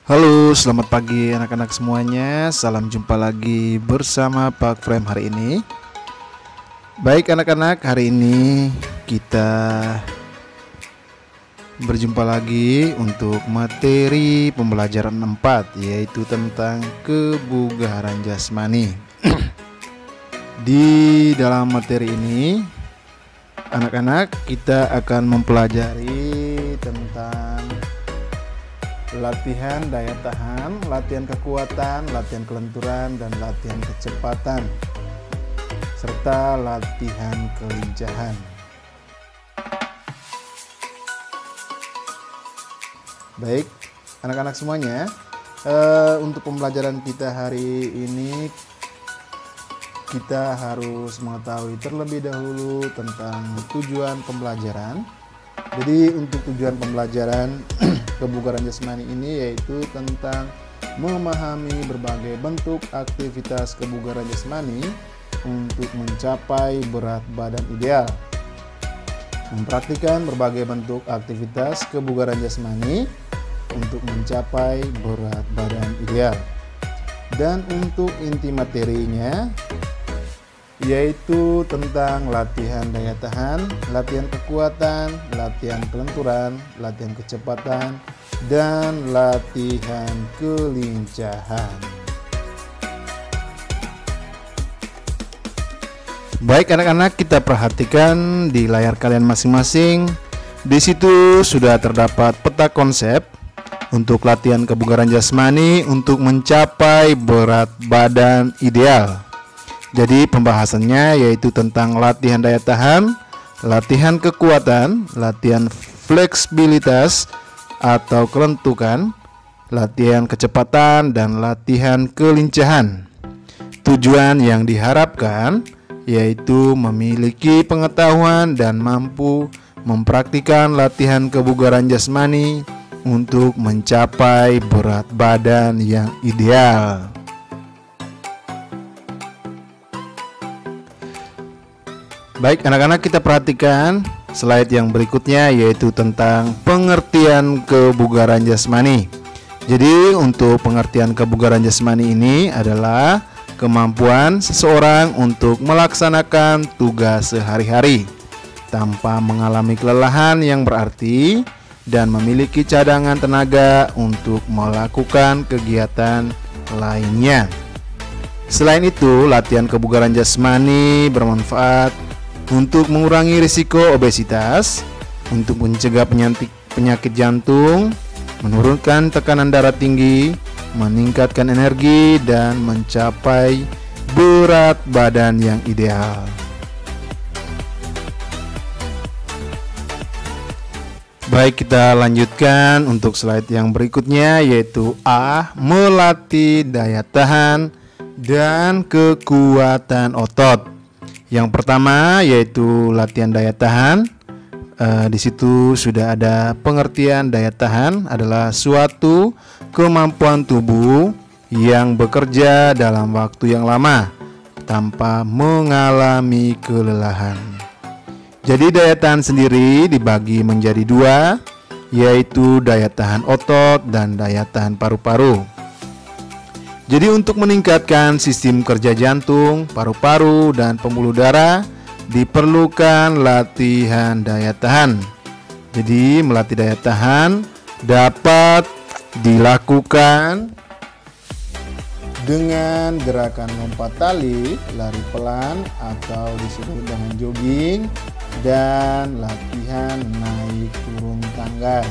Halo, selamat pagi anak-anak semuanya. Salam jumpa lagi bersama Pak Frame hari ini. Baik anak-anak, hari ini kita berjumpa lagi untuk materi pembelajaran 4, yaitu tentang kebugaran jasmani. Di dalam materi ini, anak-anak, kita akan mempelajari tentang latihan daya tahan, latihan kekuatan, latihan kelenturan, dan latihan kecepatan, serta latihan kelincahan. Baik, anak-anak semuanya, untuk pembelajaran kita hari ini kita harus mengetahui terlebih dahulu tentang tujuan pembelajaran. Jadi untuk tujuan pembelajaran kebugaran jasmani ini yaitu tentang memahami berbagai bentuk aktivitas kebugaran jasmani untuk mencapai berat badan ideal. Mempraktikkan berbagai bentuk aktivitas kebugaran jasmani untuk mencapai berat badan ideal. Dan untuk inti materinya yaitu tentang latihan daya tahan, latihan kekuatan, latihan kelenturan, latihan kecepatan, dan latihan kelincahan. Baik anak-anak, kita perhatikan di layar kalian masing-masing. Di situ sudah terdapat peta konsep untuk latihan kebugaran jasmani untuk mencapai berat badan ideal. Jadi pembahasannya yaitu tentang latihan daya tahan, latihan kekuatan, latihan fleksibilitas atau kelentukan, latihan kecepatan, dan latihan kelincahan. Tujuan yang diharapkan yaitu memiliki pengetahuan dan mampu mempraktikkan latihan kebugaran jasmani untuk mencapai berat badan yang ideal. Baik anak-anak, kita perhatikan slide yang berikutnya yaitu tentang pengertian kebugaran jasmani. Jadi untuk pengertian kebugaran jasmani ini adalah kemampuan seseorang untuk melaksanakan tugas sehari-hari tanpa mengalami kelelahan yang berarti dan memiliki cadangan tenaga untuk melakukan kegiatan lainnya. Selain itu, latihan kebugaran jasmani bermanfaat untuk mengurangi risiko obesitas, untuk mencegah penyakit jantung, menurunkan tekanan darah tinggi, meningkatkan energi, dan mencapai berat badan yang ideal. Baik, kita lanjutkan untuk slide yang berikutnya yaitu A. Melatih daya tahan dan kekuatan otot. Yang pertama yaitu latihan daya tahan. Di situ sudah ada pengertian daya tahan adalah suatu kemampuan tubuh yang bekerja dalam waktu yang lama tanpa mengalami kelelahan. Jadi daya tahan sendiri dibagi menjadi dua, yaitu daya tahan otot dan daya tahan paru-paru. Jadi untuk meningkatkan sistem kerja jantung, paru-paru, dan pembuluh darah diperlukan latihan daya tahan. Jadi melatih daya tahan dapat dilakukan dengan gerakan lompat tali, lari pelan atau disebut dengan jogging, dan latihan naik turun tangga.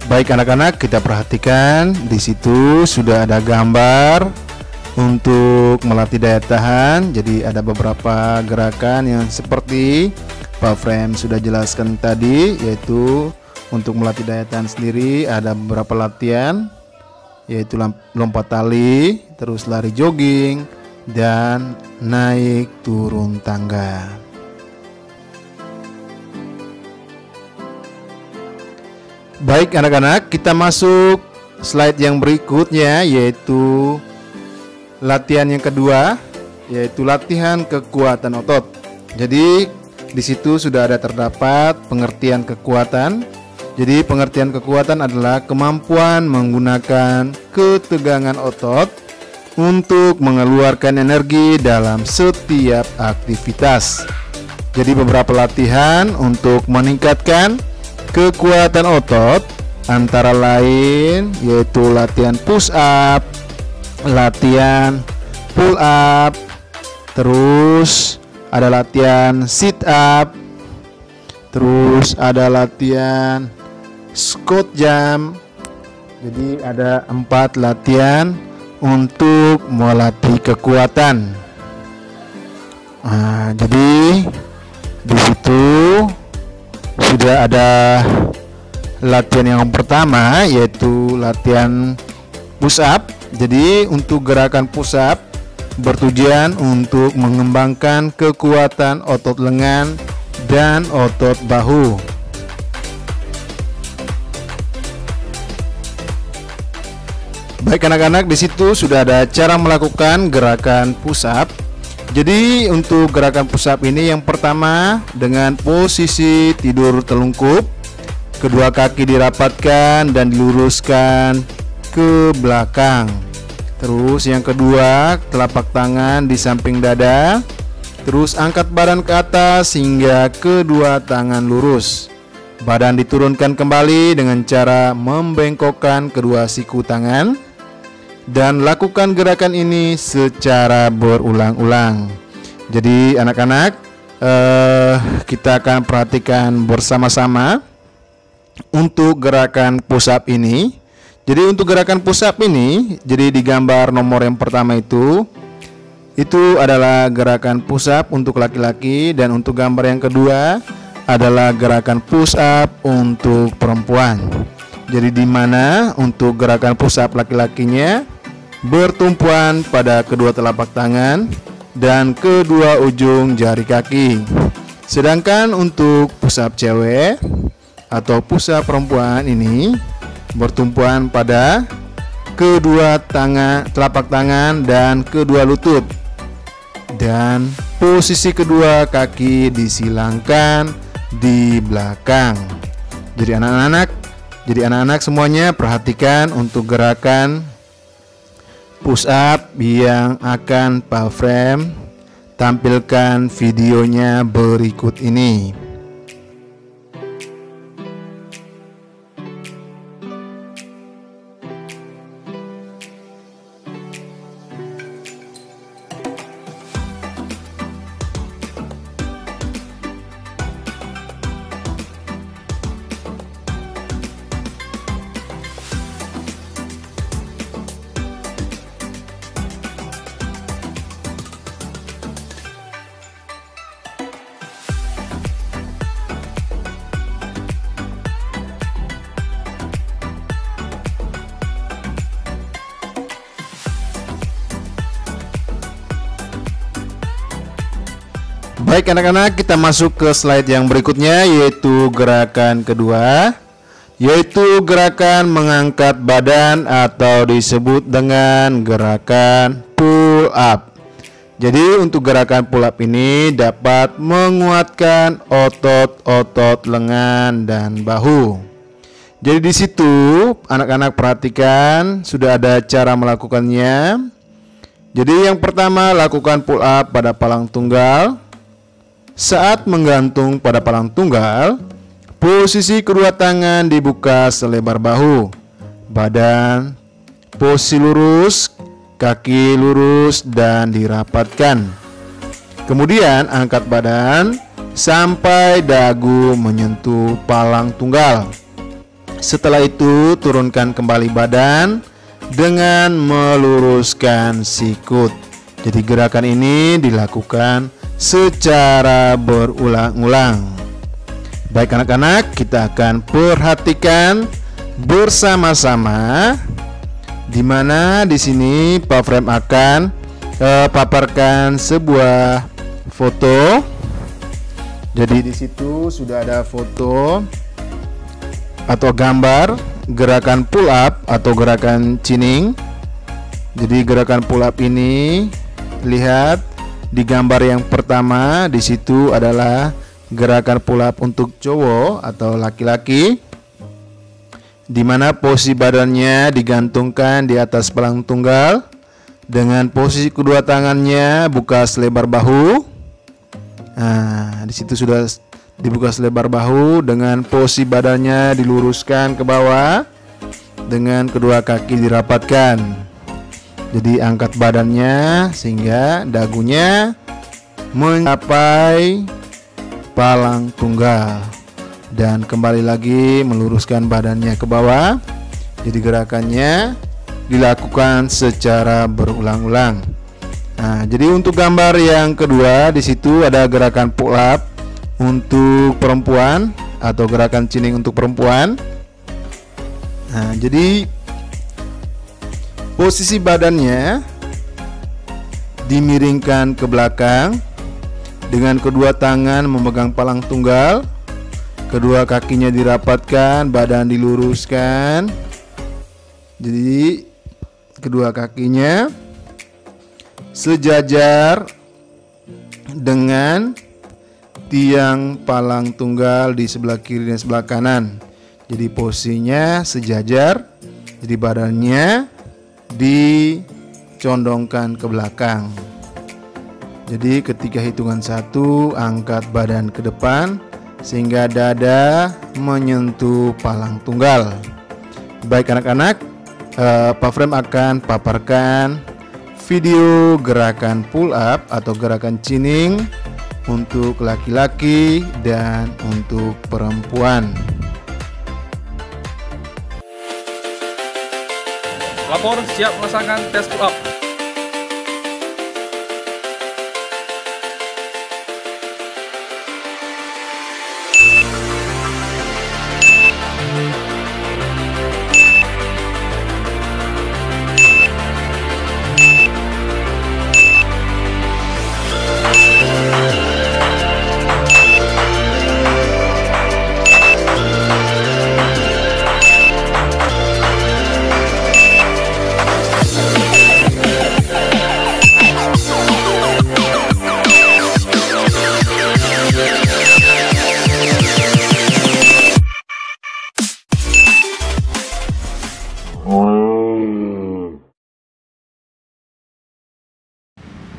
Baik anak-anak, kita perhatikan di situ sudah ada gambar untuk melatih daya tahan. Jadi ada beberapa gerakan yang seperti Pak Frame sudah jelaskan tadi, yaitu untuk melatih daya tahan sendiri ada beberapa latihan, yaitu lompat tali, terus lari jogging, dan naik turun tangga. Baik anak-anak, kita masuk slide yang berikutnya yaitu latihan yang kedua, yaitu latihan kekuatan otot. Jadi Di situ sudah ada terdapat pengertian kekuatan. Jadi pengertian kekuatan adalah kemampuan menggunakan ketegangan otot untuk mengeluarkan energi dalam setiap aktivitas. Jadi beberapa latihan untuk meningkatkan kekuatan otot antara lain yaitu latihan push up, latihan pull up, terus ada latihan sit up, terus ada latihan squat jump. Jadi ada 4 latihan untuk melatih kekuatan. Nah, jadi di situ sudah ada latihan yang pertama yaitu latihan push up. Jadi untuk gerakan push up bertujuan untuk mengembangkan kekuatan otot lengan dan otot bahu. Baik anak-anak, di situ sudah ada cara melakukan gerakan push up. Jadi untuk gerakan push up ini yang pertama dengan posisi tidur telungkup, kedua kaki dirapatkan dan diluruskan ke belakang. Terus yang kedua, telapak tangan di samping dada. Terus angkat badan ke atas hingga kedua tangan lurus. Badan diturunkan kembali dengan cara membengkokkan kedua siku tangan. Dan lakukan gerakan ini secara berulang-ulang. Jadi anak-anak, kita akan perhatikan bersama-sama untuk gerakan push up ini. Jadi untuk gerakan push up ini, jadi di gambar nomor yang pertama itu adalah gerakan push up untuk laki-laki, dan untuk gambar yang kedua adalah gerakan push up untuk perempuan. Jadi di mana untuk gerakan push up laki-lakinya bertumpuan pada kedua telapak tangan dan kedua ujung jari kaki. Sedangkan untuk push up cewek atau push up perempuan ini bertumpuan pada kedua telapak tangan dan kedua lutut. Dan posisi kedua kaki disilangkan di belakang. Jadi anak-anak semuanya perhatikan untuk gerakan push up yang akan Pak Frame tampilkan videonya berikut ini. Baik anak-anak, kita masuk ke slide yang berikutnya yaitu gerakan kedua, yaitu gerakan mengangkat badan atau disebut dengan gerakan pull up. Jadi untuk gerakan pull up ini dapat menguatkan otot-otot lengan dan bahu. Jadi di situ anak-anak perhatikan sudah ada cara melakukannya. Jadi yang pertama, lakukan pull up pada palang tunggal. Saat menggantung pada palang tunggal, posisi kedua tangan dibuka selebar bahu, badan posisi lurus, kaki lurus dan dirapatkan. Kemudian angkat badan sampai dagu menyentuh palang tunggal. Setelah itu turunkan kembali badan dengan meluruskan sikut. Jadi gerakan ini dilakukan secara berulang-ulang. Baik anak-anak, kita akan perhatikan bersama-sama, di mana di sini Pak Frame akan paparkan sebuah foto. Jadi di situ sudah ada foto atau gambar gerakan pull up atau gerakan chinning. Jadi gerakan pull up ini lihat di gambar yang pertama, di situ adalah gerakan pull up untuk cowok atau laki-laki, di mana posisi badannya digantungkan di atas palang tunggal dengan posisi kedua tangannya buka selebar bahu. Nah, di situ sudah dibuka selebar bahu dengan posisi badannya diluruskan ke bawah dengan kedua kaki dirapatkan. Jadi angkat badannya sehingga dagunya mencapai palang tunggal. Dan kembali lagi meluruskan badannya ke bawah. Jadi gerakannya dilakukan secara berulang-ulang. Nah, jadi untuk gambar yang kedua di situ ada gerakan pull up untuk perempuan atau gerakan chinning untuk perempuan. Nah, jadi posisi badannya dimiringkan ke belakang dengan kedua tangan memegang palang tunggal. Kedua kakinya dirapatkan, badan diluruskan. Jadi kedua kakinya sejajar dengan tiang palang tunggal di sebelah kiri dan sebelah kanan. Jadi posisinya sejajar. Jadi badannya dicondongkan ke belakang. Jadi ketika hitungan 1, angkat badan ke depan sehingga dada menyentuh palang tunggal. Baik anak-anak, Pak Frem akan paparkan video gerakan pull up atau gerakan chinning untuk laki-laki dan untuk perempuan. Lapor siap melaksanakan tes pull up.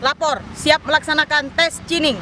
Lapor, siap melaksanakan tes chinning.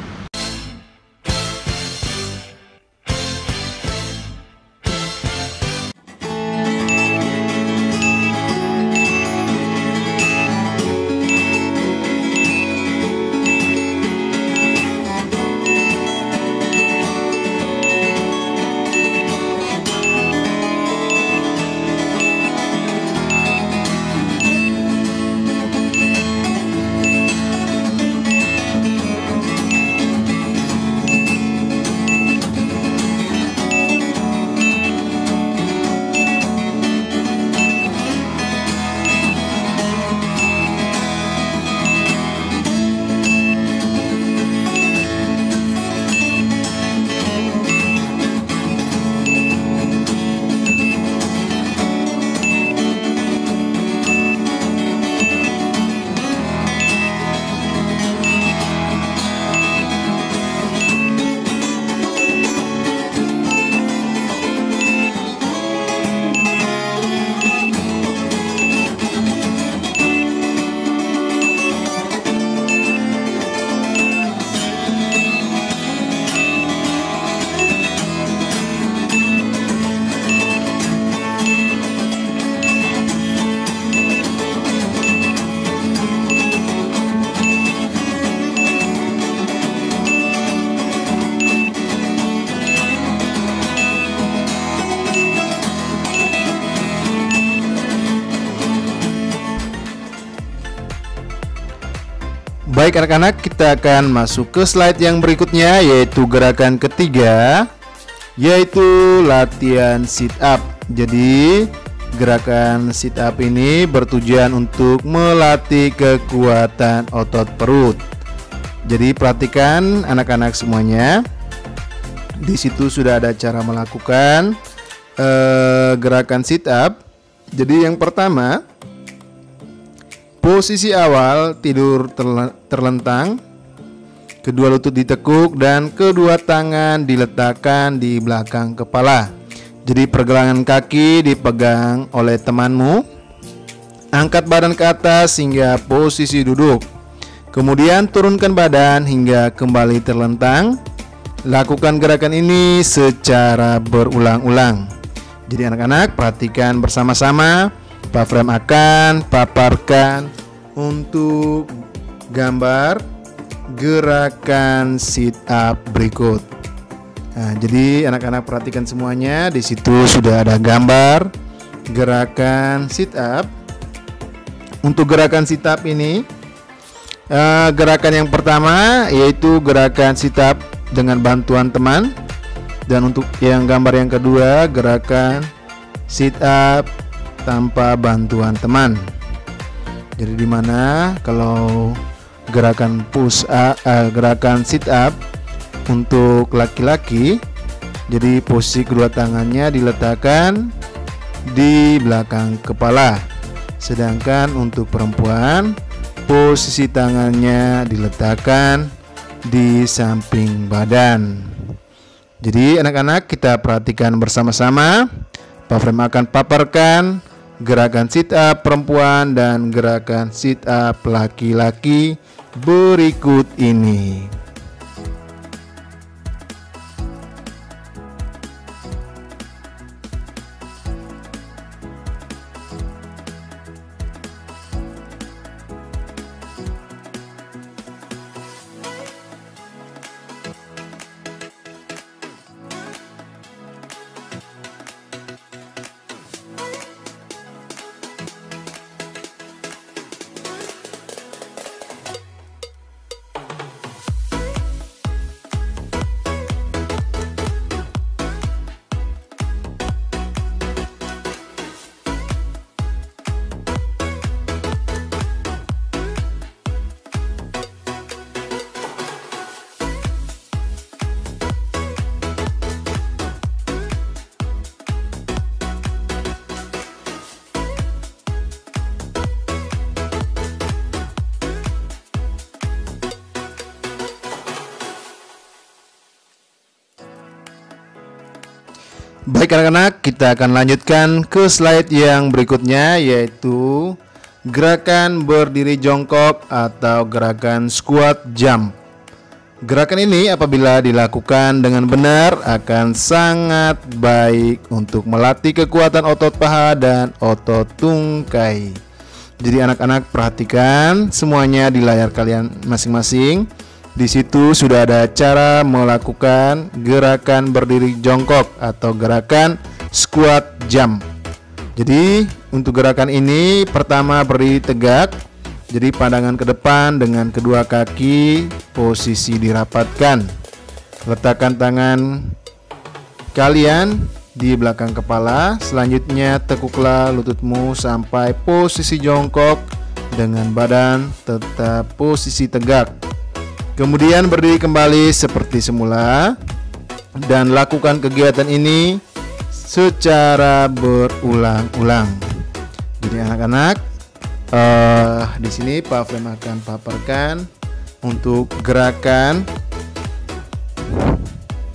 Baik anak-anak, kita akan masuk ke slide yang berikutnya, yaitu gerakan ketiga, yaitu latihan sit up. Jadi gerakan sit up ini bertujuan untuk melatih kekuatan otot perut. Jadi perhatikan anak-anak semuanya. Di situ sudah ada cara melakukan gerakan sit up. Jadi yang pertama, posisi awal tidur terlentang. kedua lutut ditekuk, dan kedua tangan diletakkan di belakang kepala. Jadi pergelangan kaki dipegang oleh temanmu. Angkat badan ke atas hingga posisi duduk. Kemudian turunkan badan hingga kembali terlentang. Lakukan gerakan ini secara berulang-ulang. Jadi anak-anak perhatikan bersama-sama. Pak Frem akan paparkan untuk gambar gerakan sit up berikut. Nah, jadi anak-anak perhatikan semuanya. Di situ sudah ada gambar gerakan sit up. Untuk gerakan sit up ini, gerakan yang pertama yaitu gerakan sit up dengan bantuan teman. Dan untuk yang gambar yang kedua, gerakan sit up tanpa bantuan teman. Jadi dimana kalau gerakan push up, gerakan sit up untuk laki-laki, jadi posisi kedua tangannya diletakkan di belakang kepala. Sedangkan untuk perempuan, posisi tangannya diletakkan di samping badan. Jadi anak-anak kita perhatikan bersama-sama. Pak Frem akan paparkan gerakan sit up perempuan dan gerakan sit up laki-laki berikut ini. Baik anak-anak, kita akan lanjutkan ke slide yang berikutnya, yaitu gerakan berdiri jongkok atau gerakan squat jump. Gerakan ini apabila dilakukan dengan benar akan sangat baik untuk melatih kekuatan otot paha dan otot tungkai. Jadi anak-anak perhatikan semuanya di layar kalian masing-masing. Di situ sudah ada cara melakukan gerakan berdiri jongkok atau gerakan squat jump. Jadi untuk gerakan ini pertama berdiri tegak. Jadi pandangan ke depan dengan kedua kaki posisi dirapatkan. Letakkan tangan kalian di belakang kepala. Selanjutnya tekuklah lututmu sampai posisi jongkok dengan badan tetap posisi tegak. Kemudian berdiri kembali seperti semula dan lakukan kegiatan ini secara berulang-ulang. Jadi anak-anak, di sini Pak Frem akan paparkan untuk gerakan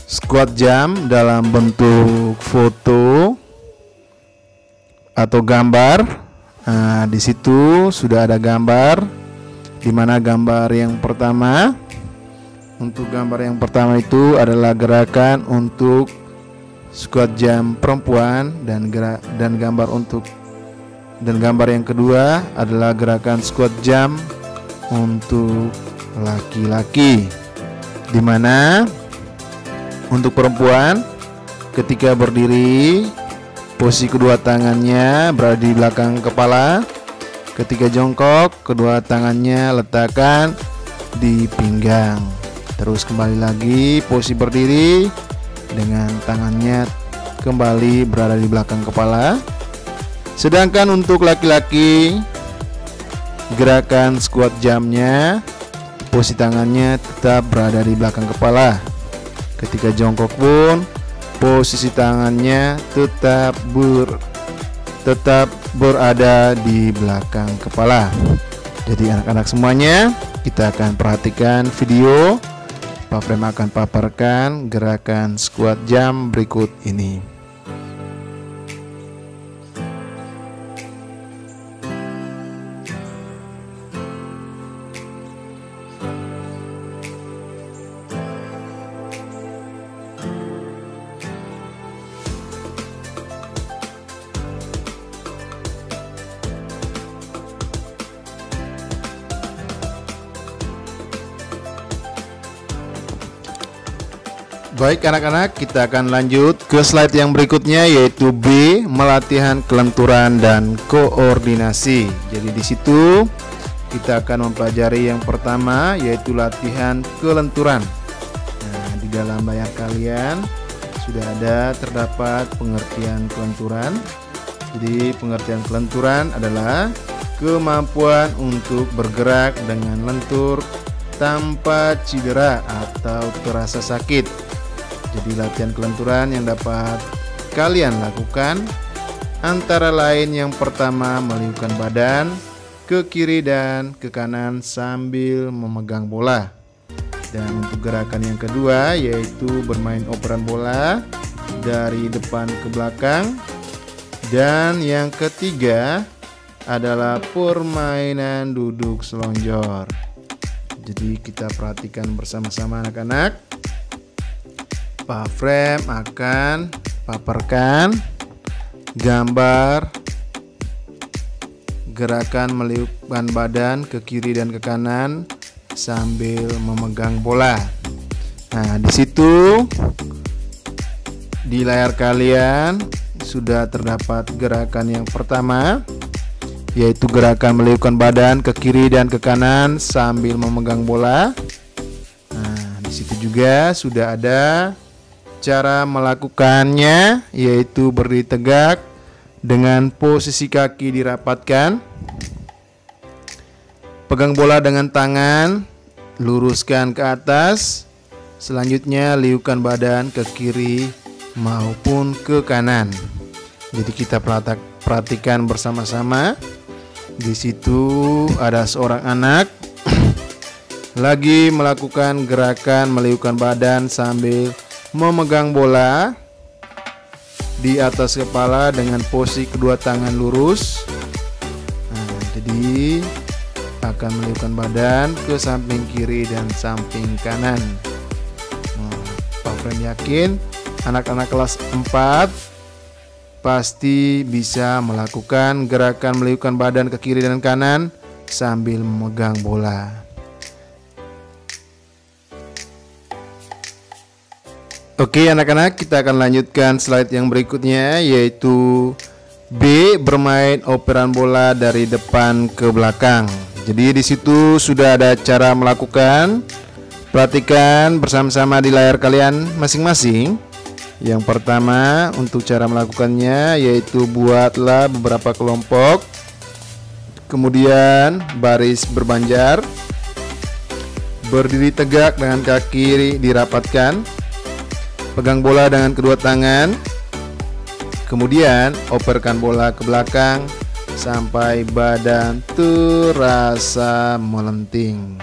squat jump dalam bentuk foto atau gambar. Nah, di situ sudah ada gambar, di mana gambar yang pertama. Untuk gambar yang pertama itu adalah gerakan untuk squat jump perempuan dan gambar yang kedua adalah gerakan squat jump untuk laki-laki. Dimana untuk perempuan ketika berdiri posisi kedua tangannya berada di belakang kepala. Ketika jongkok kedua tangannya letakkan di pinggang. Terus kembali lagi posisi berdiri dengan tangannya kembali berada di belakang kepala. Sedangkan untuk laki-laki gerakan squat jumpnya posisi tangannya tetap berada di belakang kepala. Ketika jongkok pun posisi tangannya tetap berada di belakang kepala. Jadi anak-anak semuanya, kita akan perhatikan video Pak Frem akan paparkan gerakan squat jump berikut ini. Baik anak-anak, kita akan lanjut ke slide yang berikutnya, yaitu B, melatihan kelenturan dan koordinasi. Jadi di situ kita akan mempelajari yang pertama, yaitu latihan kelenturan. Nah, di dalam layar kalian sudah ada terdapat pengertian kelenturan. Jadi pengertian kelenturan adalah kemampuan untuk bergerak dengan lentur tanpa cedera atau terasa sakit. Jadi latihan kelenturan yang dapat kalian lakukan antara lain yang pertama, meliukkan badan ke kiri dan ke kanan sambil memegang bola. Dan untuk gerakan yang kedua yaitu bermain operan bola dari depan ke belakang. Dan yang ketiga adalah permainan duduk selonjor. Jadi kita perhatikan bersama-sama anak-anak. Pak Frem akan paparkan gambar gerakan meliukkan badan ke kiri dan ke kanan sambil memegang bola. Nah, di situ di layar kalian sudah terdapat gerakan yang pertama, yaitu gerakan meliukkan badan ke kiri dan ke kanan sambil memegang bola. Nah, di situ juga sudah ada cara melakukannya, yaitu berdiri tegak dengan posisi kaki dirapatkan, pegang bola dengan tangan, luruskan ke atas, selanjutnya liukan badan ke kiri maupun ke kanan. Jadi kita perhatikan bersama-sama. Di situ ada seorang anak lagi melakukan gerakan meliukan badan sambil memegang bola di atas kepala dengan posisi kedua tangan lurus. Nah, jadi akan meliukan badan ke samping kiri dan samping kanan. Nah, Pak Frem yakin anak-anak kelas 4 pasti bisa melakukan gerakan meliukan badan ke kiri dan kanan sambil memegang bola. Oke anak-anak, kita akan lanjutkan slide yang berikutnya, yaitu B, bermain operan bola dari depan ke belakang. Jadi di situ sudah ada cara melakukan. Perhatikan bersama-sama di layar kalian masing-masing. Yang pertama untuk cara melakukannya yaitu buatlah beberapa kelompok, kemudian baris berbanjar, berdiri tegak dengan kaki dirapatkan, pegang bola dengan kedua tangan, kemudian operkan bola ke belakang sampai badan terasa melenting.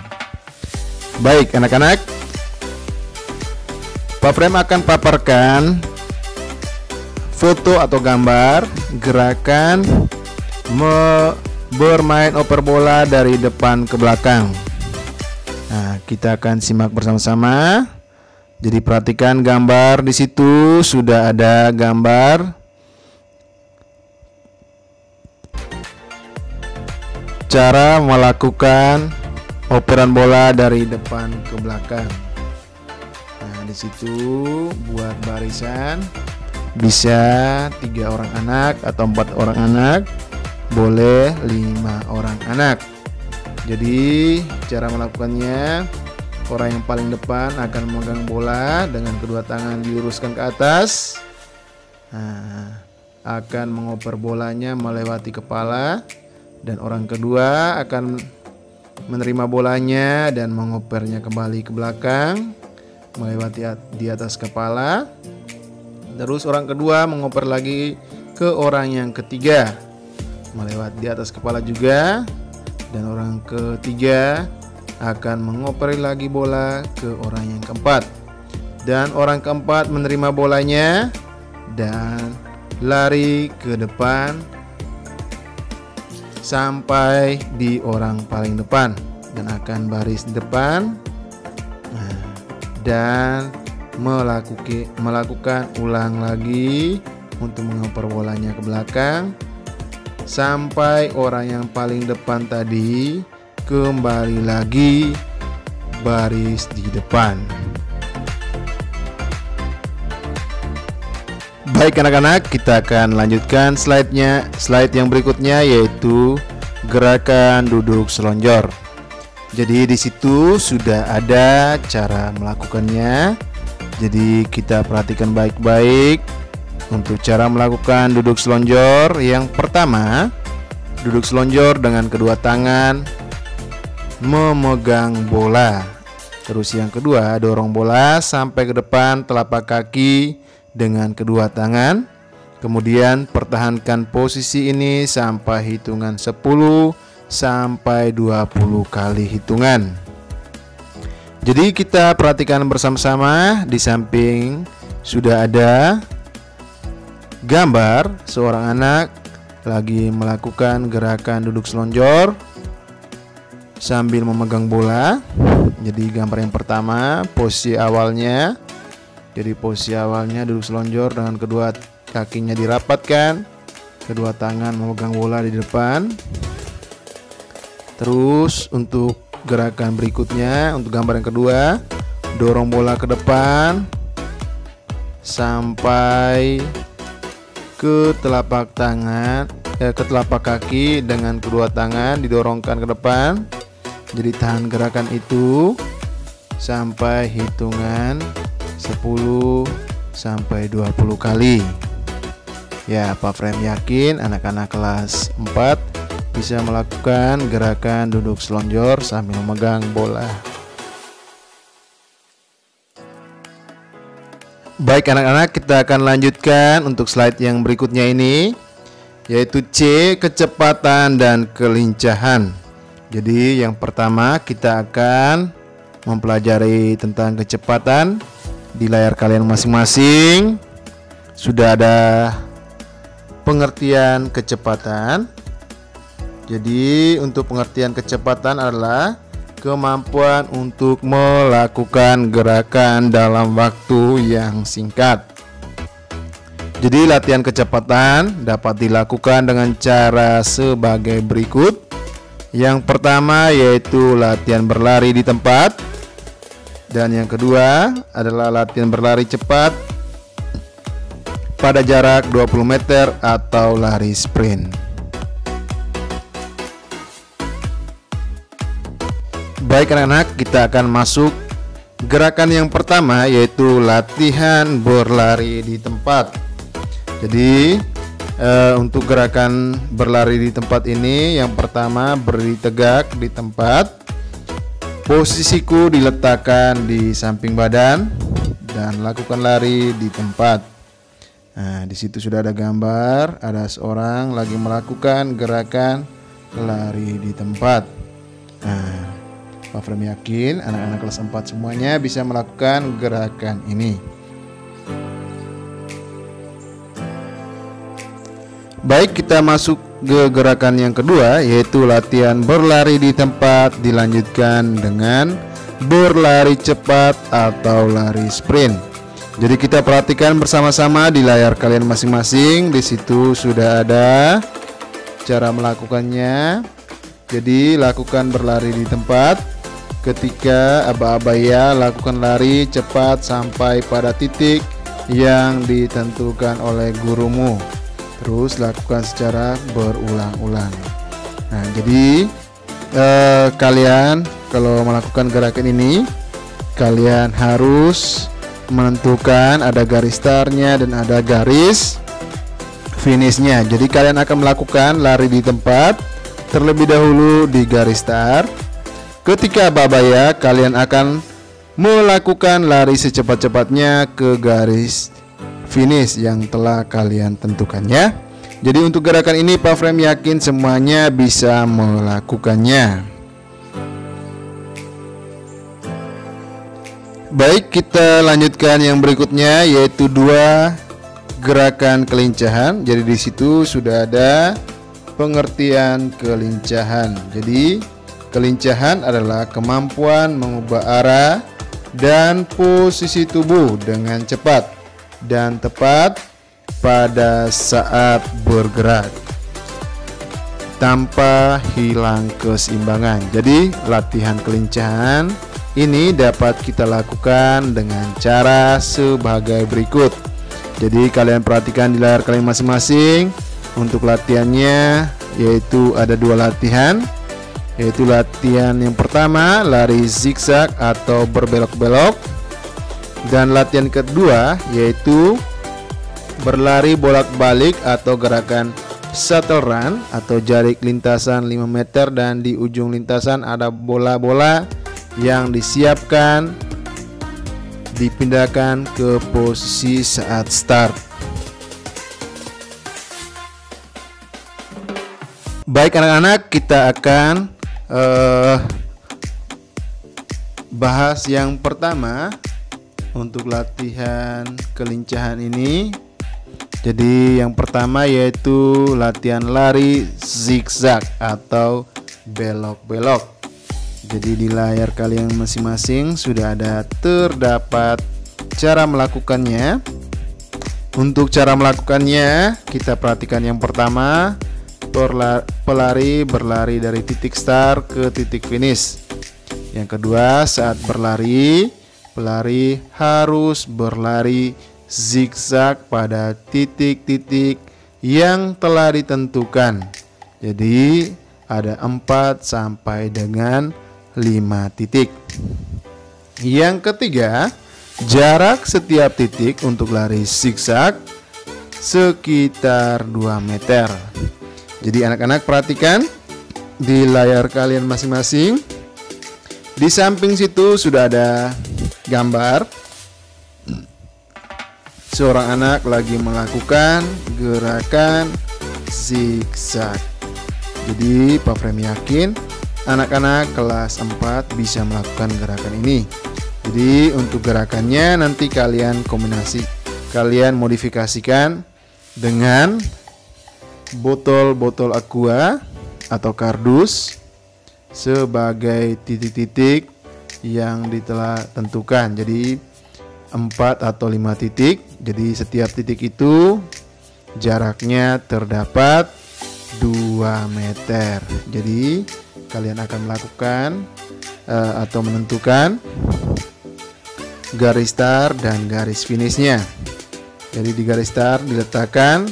Baik anak-anak, Pak Frem akan paparkan foto atau gambar gerakan bermain oper bola dari depan ke belakang. Nah, kita akan simak bersama-sama. Jadi perhatikan gambar, di situ sudah ada gambar cara melakukan operan bola dari depan ke belakang. Nah, di situ buat barisan, bisa 3 orang anak atau 4 orang anak, boleh 5 orang anak. Jadi cara melakukannya, orang yang paling depan akan memegang bola dengan kedua tangan diluruskan ke atas. Nah, akan mengoper bolanya melewati kepala, dan orang kedua akan menerima bolanya dan mengopernya kembali ke belakang melewati di atas kepala. Terus orang kedua mengoper lagi ke orang yang ketiga melewati di atas kepala juga, dan orang ketiga akan mengoperi lagi bola ke orang yang keempat, dan orang keempat menerima bolanya dan lari ke depan sampai di orang paling depan dan akan baris di depan dan melakukan ulang lagi untuk mengoper bolanya ke belakang sampai orang yang paling depan tadi kembali lagi baris di depan. Baik anak-anak, kita akan lanjutkan slide yang berikutnya, yaitu gerakan duduk selonjor. Jadi di situ sudah ada cara melakukannya. Jadi kita perhatikan baik-baik untuk cara melakukan duduk selonjor. Yang pertama, duduk selonjor dengan kedua tangan memegang bola. Terus yang kedua, dorong bola sampai ke depan telapak kaki dengan kedua tangan. Kemudian pertahankan posisi ini sampai hitungan 10 sampai 20 kali hitungan. Jadi kita perhatikan bersama-sama, di samping sudah ada gambar seorang anak lagi melakukan gerakan duduk selonjor sambil memegang bola. Jadi gambar yang pertama, posisi awalnya. Jadi posisi awalnya duduk selonjor dengan kedua kakinya dirapatkan, kedua tangan memegang bola di depan. Terus untuk gerakan berikutnya, untuk gambar yang kedua, dorong bola ke depan sampai ke telapak tangan, ke telapak kaki dengan kedua tangan didorongkan ke depan. Jadi tahan gerakan itu sampai hitungan 10 sampai 20 kali. Ya, Pak Frem yakin anak-anak kelas 4 bisa melakukan gerakan duduk selonjor sambil memegang bola. Baik anak-anak, kita akan lanjutkan untuk slide yang berikutnya ini, yaitu C, kecepatan dan kelincahan. Jadi yang pertama kita akan mempelajari tentang kecepatan. Di layar kalian masing-masing sudah ada pengertian kecepatan. Jadi untuk pengertian kecepatan adalah kemampuan untuk melakukan gerakan dalam waktu yang singkat. Jadi latihan kecepatan dapat dilakukan dengan cara sebagai berikut. Yang pertama yaitu latihan berlari di tempat, dan yang kedua adalah latihan berlari cepat pada jarak 20 meter atau lari sprint. Baik anak-anak, kita akan masuk gerakan yang pertama, yaitu latihan berlari di tempat. Jadi untuk gerakan berlari di tempat ini, yang pertama berdiri tegak di tempat, posisiku diletakkan di samping badan, dan lakukan lari di tempat. Nah, di situ sudah ada gambar, ada seorang lagi melakukan gerakan lari di tempat. Nah, Pak Frem yakin anak-anak kelas 4 semuanya bisa melakukan gerakan ini. Baik, kita masuk ke gerakan yang kedua, yaitu latihan berlari di tempat dilanjutkan dengan berlari cepat atau lari sprint. Jadi kita perhatikan bersama-sama di layar kalian masing-masing. Di situ sudah ada cara melakukannya. Jadi lakukan berlari di tempat. Ketika aba-aba ya, lakukan lari cepat sampai pada titik yang ditentukan oleh gurumu. Terus lakukan secara berulang-ulang. Nah, jadi kalian kalau melakukan gerakan ini, kalian harus menentukan ada garis startnya dan ada garis finishnya. Jadi kalian akan melakukan lari di tempat terlebih dahulu di garis start. Ketika babaya, kalian akan melakukan lari secepat-cepatnya ke garis finish yang telah kalian tentukannya. Jadi untuk gerakan ini Pak Frem yakin semuanya bisa melakukannya. Baik, kita lanjutkan yang berikutnya, yaitu 2 gerakan kelincahan. Jadi di situ sudah ada pengertian kelincahan. Jadi kelincahan adalah kemampuan mengubah arah dan posisi tubuh dengan cepat dan tepat pada saat bergerak tanpa hilang keseimbangan. Jadi latihan kelincahan ini dapat kita lakukan dengan cara sebagai berikut. Jadi kalian perhatikan di layar kalian masing-masing. Untuk latihannya yaitu ada 2 latihan, yaitu latihan yang pertama lari zigzag atau berbelok-belok, dan latihan kedua yaitu berlari bolak-balik atau gerakan shuttle run atau jarik lintasan 5 meter, dan di ujung lintasan ada bola-bola yang disiapkan dipindahkan ke posisi saat start. Baik anak-anak, kita akan bahas yang pertama untuk latihan kelincahan ini. Jadi yang pertama yaitu latihan lari zigzag atau belok-belok. Jadi di layar kalian masing-masing sudah ada terdapat cara melakukannya. Untuk cara melakukannya kita perhatikan yang pertama, pelari berlari dari titik start ke titik finish. Yang kedua, saat berlari, pelari harus berlari zigzag pada titik-titik yang telah ditentukan. Jadi ada 4 sampai dengan 5 titik. Yang ketiga, jarak setiap titik untuk lari zigzag sekitar 2 meter. Jadi anak-anak perhatikan di layar kalian masing-masing. Di samping situ sudah ada gambar seorang anak lagi melakukan gerakan zigzag. Jadi Pak Frem yakin anak-anak kelas 4 bisa melakukan gerakan ini. Jadi untuk gerakannya nanti kalian modifikasikan dengan botol-botol aqua atau kardus sebagai titik-titik yang telah tentukan. Jadi 4 atau 5 titik. Jadi setiap titik itu jaraknya terdapat 2 meter. Jadi kalian akan melakukan atau menentukan garis start dan garis finishnya. Jadi di garis start diletakkan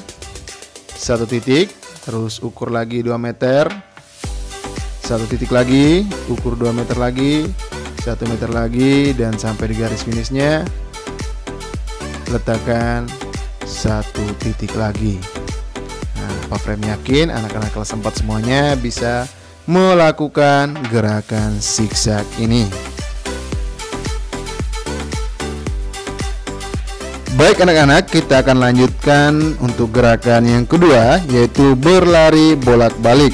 1 titik, terus ukur lagi 2 meter, 1 titik lagi, ukur 2 meter lagi, 1 meter lagi, dan sampai di garis finishnya letakkan 1 titik lagi. Nah, Pak Frem yakin anak-anak kelas 4 semuanya bisa melakukan gerakan zigzag ini. Baik anak-anak, kita akan lanjutkan untuk gerakan yang kedua, yaitu berlari bolak-balik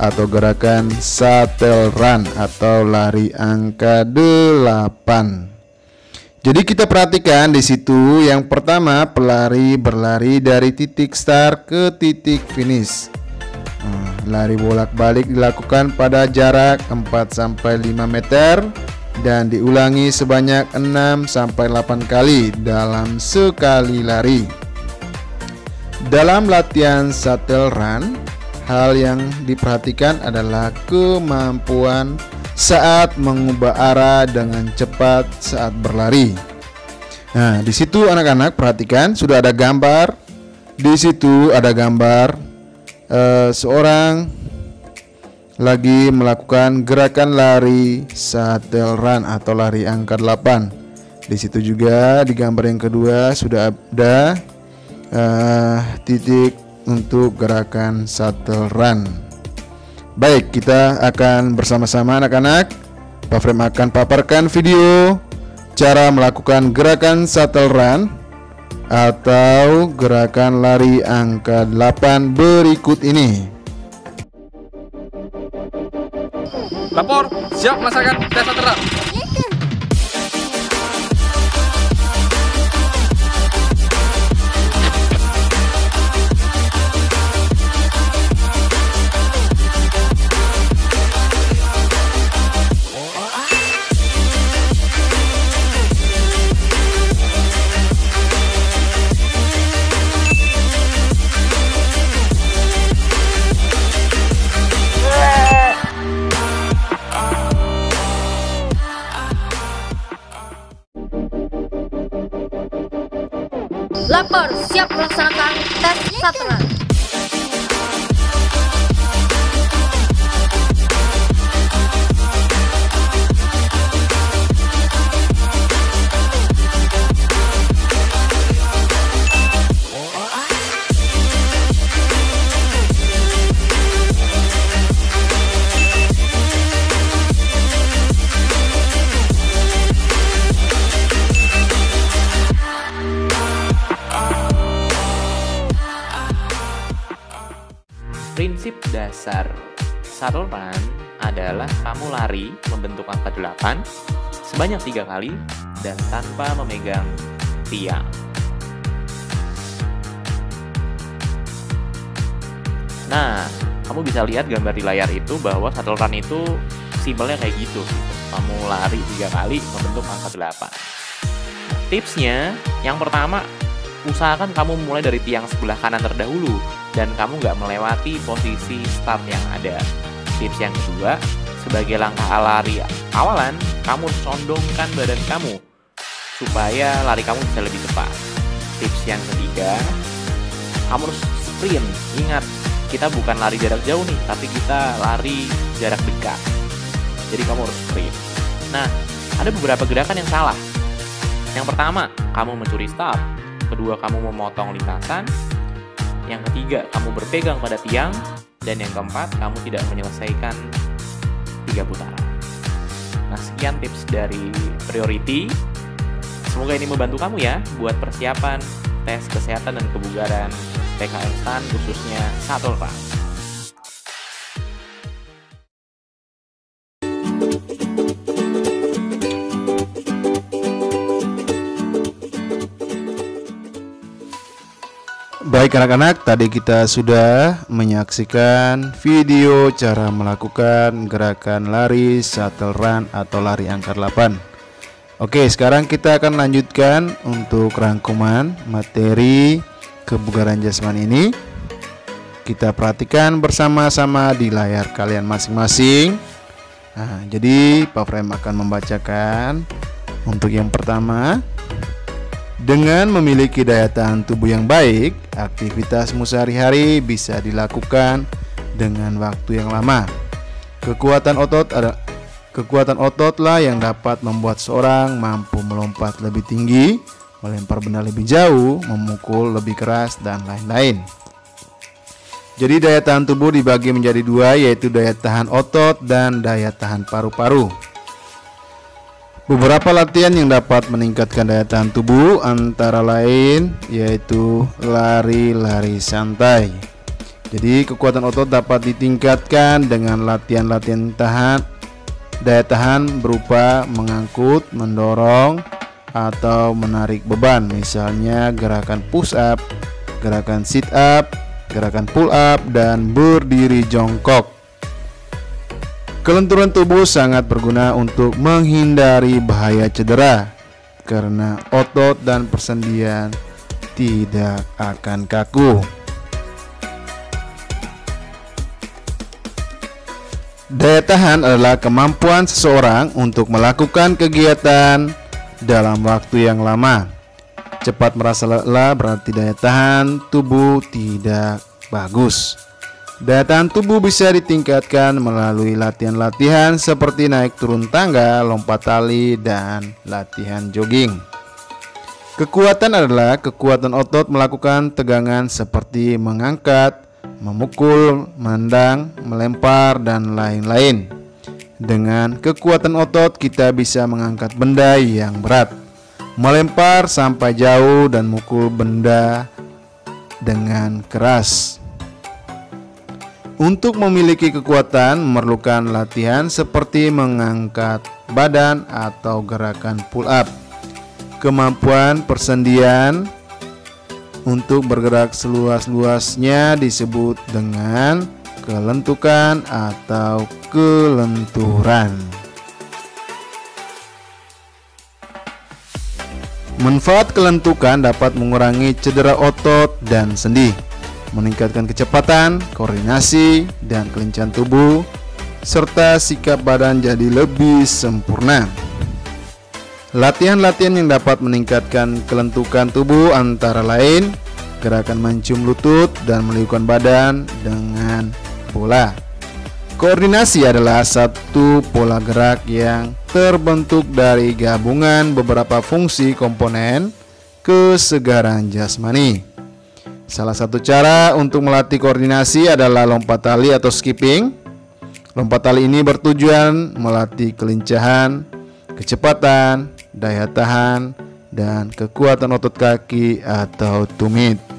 atau gerakan shuttle run atau lari angka 8. Jadi kita perhatikan di situ yang pertama pelari berlari dari titik start ke titik finish. Lari bolak-balik dilakukan pada jarak 4 sampai 5 meter dan diulangi sebanyak 6 sampai 8 kali dalam sekali lari. Dalam latihan shuttle run, hal yang diperhatikan adalah kemampuan saat mengubah arah dengan cepat saat berlari. Nah, di situ anak-anak perhatikan sudah ada gambar. Di situ ada gambar seorang lagi melakukan gerakan lari shuttle run atau lari angka 8. Di situ juga di gambar yang kedua sudah ada titik untuk gerakan shuttle run. Baik, kita akan bersama-sama anak-anak. Pak Frem akan paparkan video cara melakukan gerakan shuttle run atau gerakan lari angka 8 berikut ini. Lapor, siap melaksanakan tes shuttle run. tes saturan. Prinsip dasar shuttle run adalah kamu lari membentuk angka 8 sebanyak 3 kali dan tanpa memegang tiang. Nah, kamu bisa lihat gambar di layar itu bahwa shuttle run itu simpelnya kayak gitu. Kamu lari 3 kali membentuk angka 8. Tipsnya, yang pertama, usahakan kamu mulai dari tiang sebelah kanan terdahulu dan kamu nggak melewati posisi start yang ada. Tips yang kedua, sebagai langkah lari awalan, kamu condongkan badan kamu supaya lari kamu bisa lebih cepat. Tips yang ketiga, kamu harus sprint. Ingat, kita bukan lari jarak jauh nih, tapi kita lari jarak dekat. Jadi kamu harus sprint. Nah, ada beberapa gerakan yang salah. Yang pertama, kamu mencuri start. Kedua, kamu memotong lintasan. Yang ketiga, kamu berpegang pada tiang. Dan yang keempat, kamu tidak menyelesaikan 3 putaran. Nah, sekian tips dari Priority. Semoga ini membantu kamu ya buat persiapan tes kesehatan dan kebugaran PKM STAN, khususnya shuttle run. Baik anak-anak, tadi kita sudah menyaksikan video cara melakukan gerakan lari shuttle run atau lari angka 8. Oke, sekarang kita akan lanjutkan untuk rangkuman materi kebugaran jasmani ini. Kita perhatikan bersama-sama di layar kalian masing-masing. Nah, jadi Pak Frem akan membacakan untuk yang pertama. Dengan memiliki daya tahan tubuh yang baik, aktivitasmu sehari-hari bisa dilakukan dengan waktu yang lama. Kekuatan ototlah yang dapat membuat seorang mampu melompat lebih tinggi, melempar benda lebih jauh, memukul lebih keras, dan lain-lain. Jadi daya tahan tubuh dibagi menjadi 2, yaitu daya tahan otot dan daya tahan paru-paru. Beberapa latihan yang dapat meningkatkan daya tahan tubuh antara lain yaitu lari-lari santai. Jadi kekuatan otot dapat ditingkatkan dengan latihan-latihan daya tahan berupa mengangkut, mendorong, atau menarik beban. Misalnya gerakan push up, gerakan sit up, gerakan pull up, dan berdiri jongkok. Kelenturan tubuh sangat berguna untuk menghindari bahaya cedera karena otot dan persendian tidak akan kaku. Daya tahan adalah kemampuan seseorang untuk melakukan kegiatan dalam waktu yang lama. Cepat merasa lelah berarti daya tahan tubuh tidak bagus. Daya tahan tubuh bisa ditingkatkan melalui latihan-latihan seperti naik turun tangga, lompat tali, dan latihan jogging. Kekuatan adalah kekuatan otot melakukan tegangan seperti mengangkat, memukul, menendang, melempar, dan lain-lain. Dengan kekuatan otot kita bisa mengangkat benda yang berat, melempar sampai jauh, dan mukul benda dengan keras. Untuk memiliki kekuatan memerlukan latihan seperti mengangkat badan atau gerakan pull up. Kemampuan persendian untuk bergerak seluas-luasnya disebut dengan kelentukan atau kelenturan. Manfaat kelentukan dapat mengurangi cedera otot dan sendi, meningkatkan kecepatan, koordinasi, dan kelincahan tubuh, serta sikap badan jadi lebih sempurna. Latihan-latihan yang dapat meningkatkan kelentukan tubuh antara lain gerakan mencium lutut dan meliukkan badan dengan bola. Koordinasi adalah satu pola gerak yang terbentuk dari gabungan beberapa fungsi komponen kesegaran jasmani. Salah satu cara untuk melatih koordinasi adalah lompat tali atau skipping. Lompat tali ini bertujuan melatih kelincahan, kecepatan, daya tahan, dan kekuatan otot kaki atau tumit.